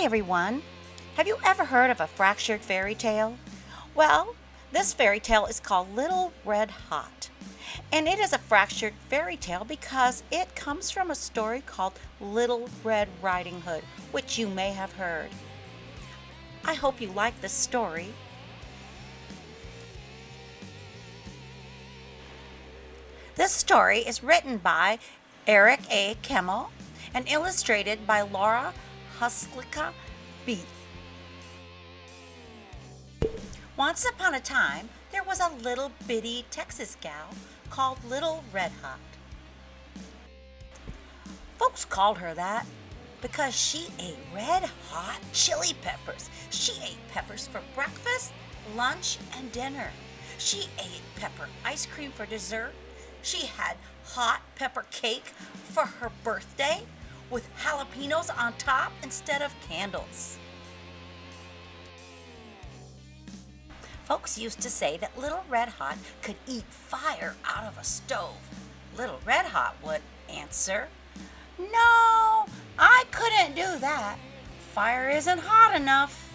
everyone! Have you ever heard of a fractured fairy tale? Well, this fairy tale is called Little Red Hot. And it is a fractured fairy tale because it comes from a story called Little Red Riding Hood, which you may have heard. I hope you like this story. This story is written by Eric A. Kimmel and illustrated by Laura Huslika Beath. Once upon a time, there was a little bitty Texas gal called Little Red Hot. Folks called her that because she ate red hot chili peppers. She ate peppers for breakfast, lunch, and dinner. She ate pepper ice cream for dessert. She had hot pepper cake for her birthday with jalapenos on top instead of candles. Folks used to say that Little Red Hot could eat fire out of a stove. Little Red Hot would answer, "No, I couldn't do that. Fire isn't hot enough."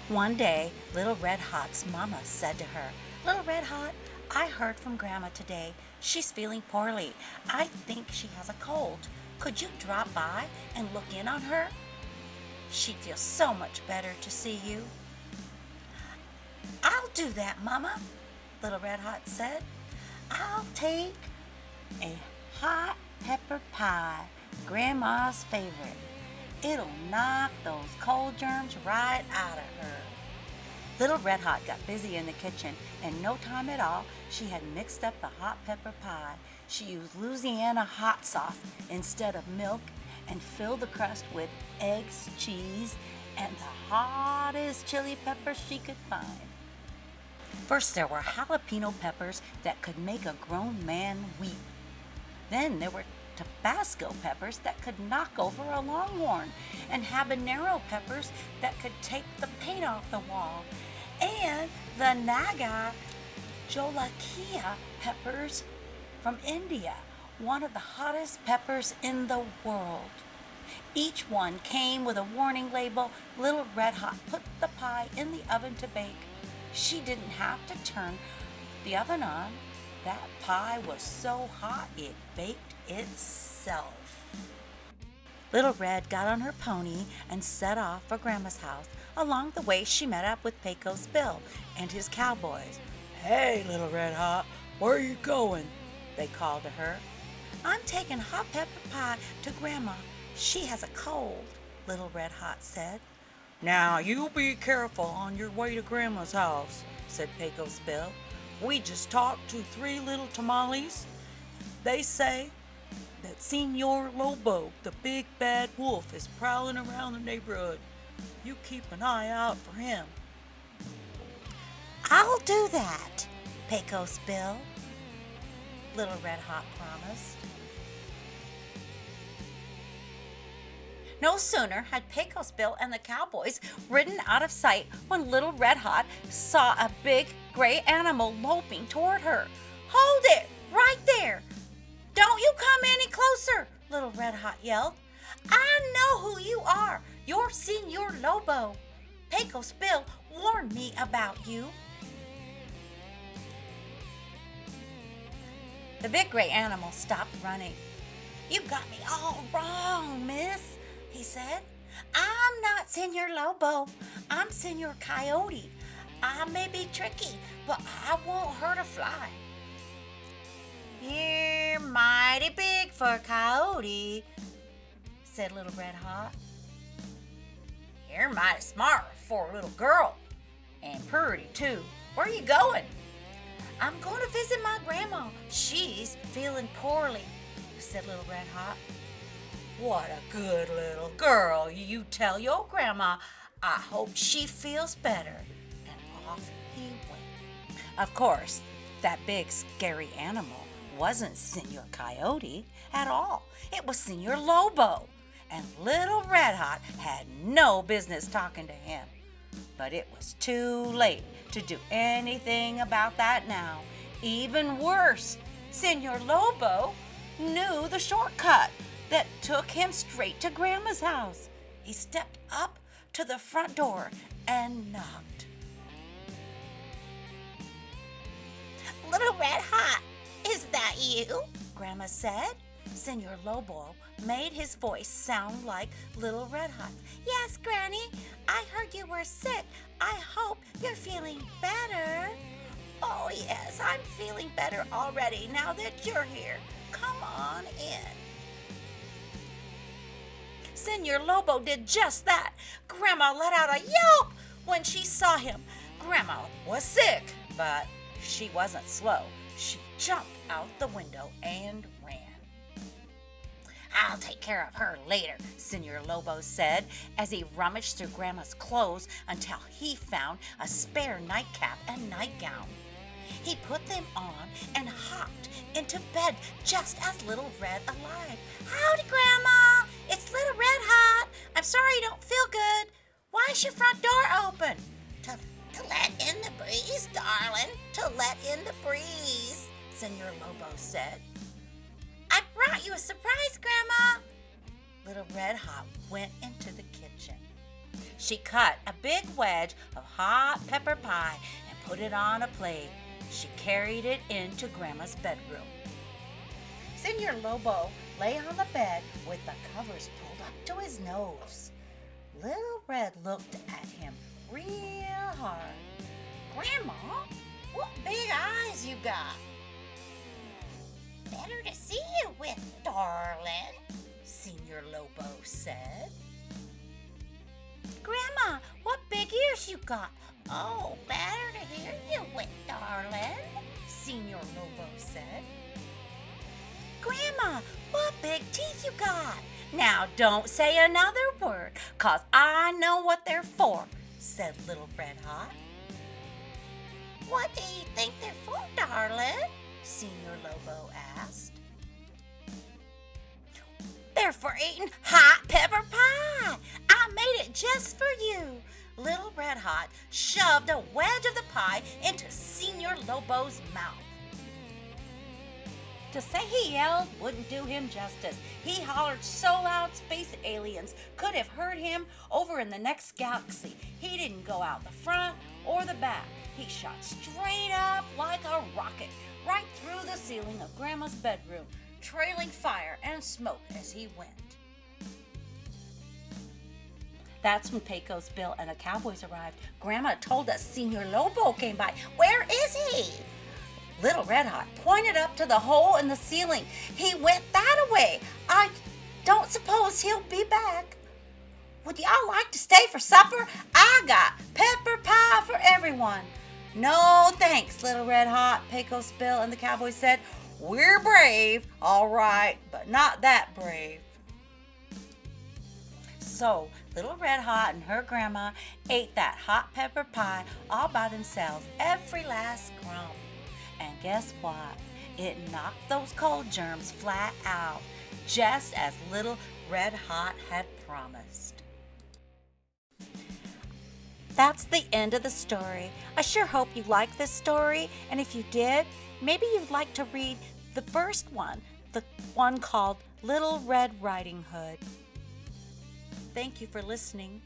One day, Little Red Hot's mama said to her, "Little Red Hot, I heard from Grandma today. She's feeling poorly. I think she has a cold. Could you drop by and look in on her? She'd feel so much better to see you." "I'll do that, Mama," Little Red Hot said. "I'll take a hot pepper pie, Grandma's favorite. It'll knock those cold germs right out of her." Little Red Hot got busy in the kitchen. In no time at all, she had mixed up the hot pepper pie. She used Louisiana hot sauce instead of milk and filled the crust with eggs, cheese, and the hottest chili peppers she could find. First, there were jalapeno peppers that could make a grown man weep. Then there were Tabasco peppers that could knock over a longhorn, and habanero peppers that could take the paint off the wall, and the Naga Jolakia peppers from India, one of the hottest peppers in the world. Each one came with a warning label. Little Red Hot put the pie in the oven to bake. She didn't have to turn the oven on. That pie was so hot it baked itself. Little Red got on her pony and set off for Grandma's house. Along the way, she met up with Pecos Bill and his cowboys. "Hey, Little Red Hot, where are you going?" they called to her. "I'm taking hot pepper pie to Grandma. She has a cold," Little Red Hot said. "Now, you be careful on your way to Grandma's house," said Pecos Bill. "We just talked to 3 little tamales. They say that Senor Lobo, the big bad wolf, is prowling around the neighborhood. You keep an eye out for him." "I'll do that, Pecos Bill," Little Red Hot promised. No sooner had Pecos Bill and the cowboys ridden out of sight when Little Red Hot saw a big gray animal loping toward her. "Hold it right there! Don't you come any closer!" Little Red Hot yelled. "I know who you are. You're Senor Lobo. Pecos Bill warned me about you." The big gray animal stopped running. "You got me all wrong, miss," he said. "I'm not Senor Lobo. I'm Senor Coyote. I may be tricky, but I won't hurt a fly." "You're mighty big for a coyote," said Little Red Hot. "You're mighty smart for a little girl, and pretty too. Where are you going?" "I'm going to visit my grandma. She's feeling poorly," said Little Red Hot. "What a good little girl. You tell your grandma I hope she feels better." And off he went. Of course, that big scary animal wasn't Senor Coyote at all. It was Senor Lobo, and Little Red Hot had no business talking to him. But it was too late to do anything about that now. Even worse, Senor Lobo knew the shortcut that took him straight to Grandma's house. He stepped up to the front door and knocked. Little Red Hot, is that you? Grandma said. Senor Lobo made his voice sound like Little Red Hot. Yes, Granny, I heard you were sick. I hope you're feeling better. Oh, yes, I'm feeling better already now that you're here. Come on in. Senor Lobo did just that. Grandma let out a yelp when she saw him. Grandma was sick, but she wasn't slow. She jumped out the window and ran. I'll take care of her later, Senor Lobo said as he rummaged through Grandma's clothes until he found a spare nightcap and nightgown. He put them on and hopped into bed just as Little Red arrived. Howdy, Grandma. It's Little Red Hot. I'm sorry you don't feel good. Why is your front door open? To let in the breeze, darling. To let in the breeze, Senor Lobo said. I brought you a surprise, Grandma. Little Red Hot went into the kitchen. She cut a big wedge of hot pepper pie and put it on a plate. She carried it into Grandma's bedroom. Senor Lobo lay on the bed with the covers pulled up to his nose. Little Red looked at him real hard. Grandma, what big eyes you got. Better to see you with, darling, Senor Lobo said. Grandma, what big ears you got. Oh, better to hear you with, darling, Senor Lobo said. Grandma, what big teeth you got. Now don't say another word, 'cause I know what they're for, said Little Red Hot. What do you think they're for, darling? Senor Lobo asked. They're for eating hot pepper pie. I made it just for you. Little Red Hot shoved a wedge of the pie into Senor Lobo's mouth. To say he yelled wouldn't do him justice. He hollered so loud space aliens could have heard him over in the next galaxy. He didn't go out the front or the back. He shot straight up like a rocket, right through the ceiling of Grandma's bedroom, trailing fire and smoke as he went. That's when Pecos, Bill, and the cowboys arrived. Grandma told us Senor Lobo came by. Where is he? Little Red Hot pointed up to the hole in the ceiling. He went that way. I don't suppose he'll be back. Would y'all like to stay for supper? I got pepper pie for everyone. No thanks, Little Red Hot, Pecos, Bill, and the cowboys said. We're brave, all right, but not that brave. So Little Red Hot and her grandma ate that hot pepper pie all by themselves, every last crumb. And guess what? It knocked those cold germs flat out, just as Little Red Hot had promised. That's the end of the story. I sure hope you liked this story, and if you did, maybe you'd like to read the first one, the one called Little Red Riding Hood. Thank you for listening.